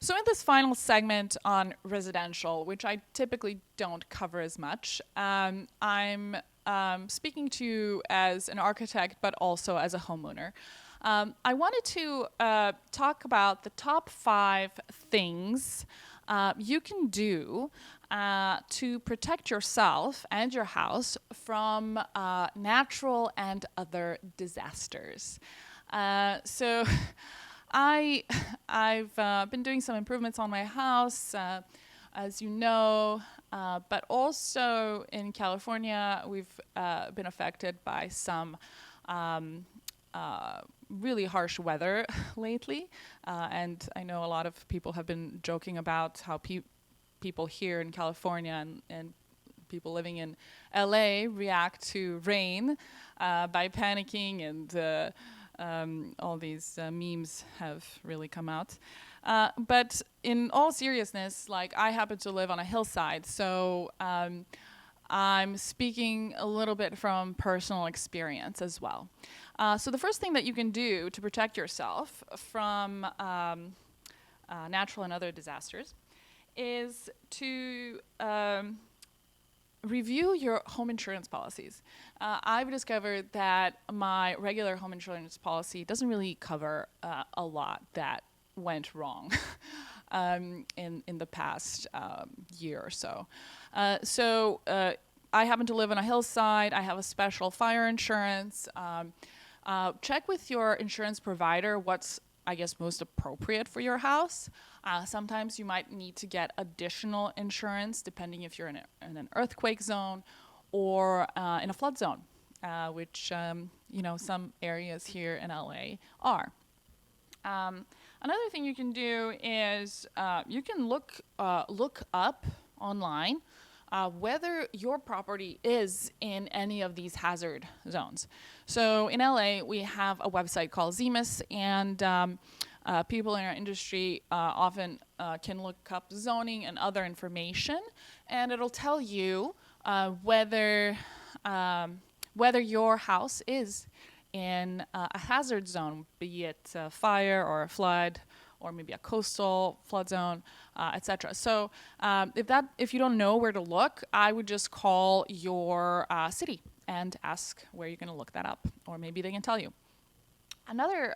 So in this final segment on residential, which I typically don't cover as much, I'm speaking to you as an architect, but also as a homeowner. I wanted to talk about the top 5 things you can do to protect yourself and your house from natural and other disasters. So I've been doing some improvements on my house, as you know, but also in California, we've been affected by some really harsh weather lately. And I know a lot of people have been joking about how people here in California and people living in LA react to rain by panicking, and all these memes have really come out. But in all seriousness, like, I happen to live on a hillside, so I'm speaking a little bit from personal experience as well. So the first thing that you can do to protect yourself from natural and other disasters is to review your home insurance policies. I've discovered that my regular home insurance policy doesn't really cover a lot that went wrong in the past year or so. I happen to live on a hillside. I have a special fire insurance. Check with your insurance provider what's, I guess, most appropriate for your house. Sometimes you might need to get additional insurance depending if you're in an earthquake zone or in a flood zone, which some areas here in LA are. Another thing you can do is you can look up online whether your property is in any of these hazard zones. So in LA, we have a website called ZEMIS, and people in our industry often can look up zoning and other information, and it'll tell you whether your house is in a hazard zone, be it a fire or a flood, or maybe a coastal flood zone, etc. So if you don't know where to look, I would just call your city and ask where you're going to look that up, or maybe they can tell you. Another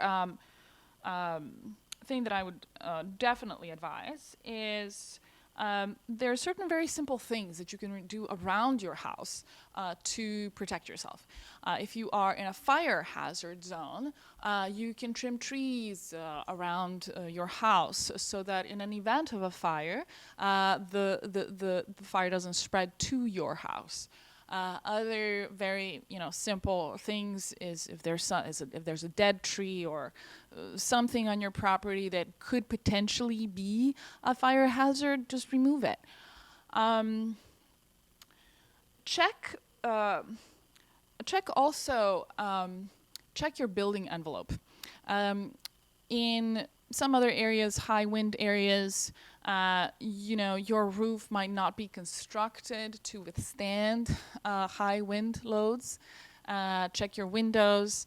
thing that I would definitely advise is there are certain very simple things that you can do around your house to protect yourself. If you are in a fire hazard zone, you can trim trees around your house so that in an event of a fire, the fire doesn't spread to your house. Other very simple things is if there's a dead tree or something on your property that could potentially be a fire hazard, just remove it. Check your building envelope. In some other areas, high wind areas, your roof might not be constructed to withstand high wind loads. Check your windows.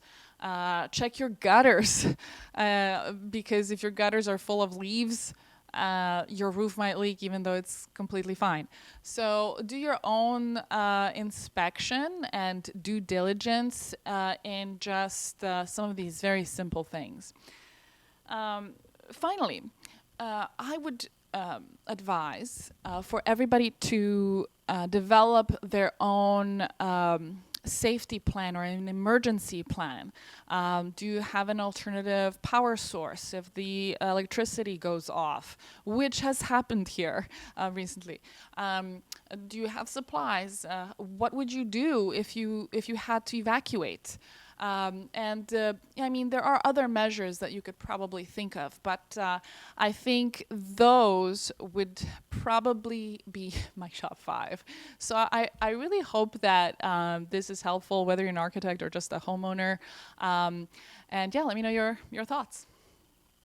Check your gutters, because if your gutters are full of leaves, your roof might leak even though it's completely fine. So do your own inspection and due diligence in just some of these very simple things. Finally, I would advise for everybody to develop their own safety plan or an emergency plan. Do you have an alternative power source if the electricity goes off, which has happened here recently? Do you have supplies? What would you do if you had to evacuate? There are other measures that you could probably think of, but I think those would probably be my top 5. So I really hope that this is helpful, whether you're an architect or just a homeowner. Let me know your thoughts.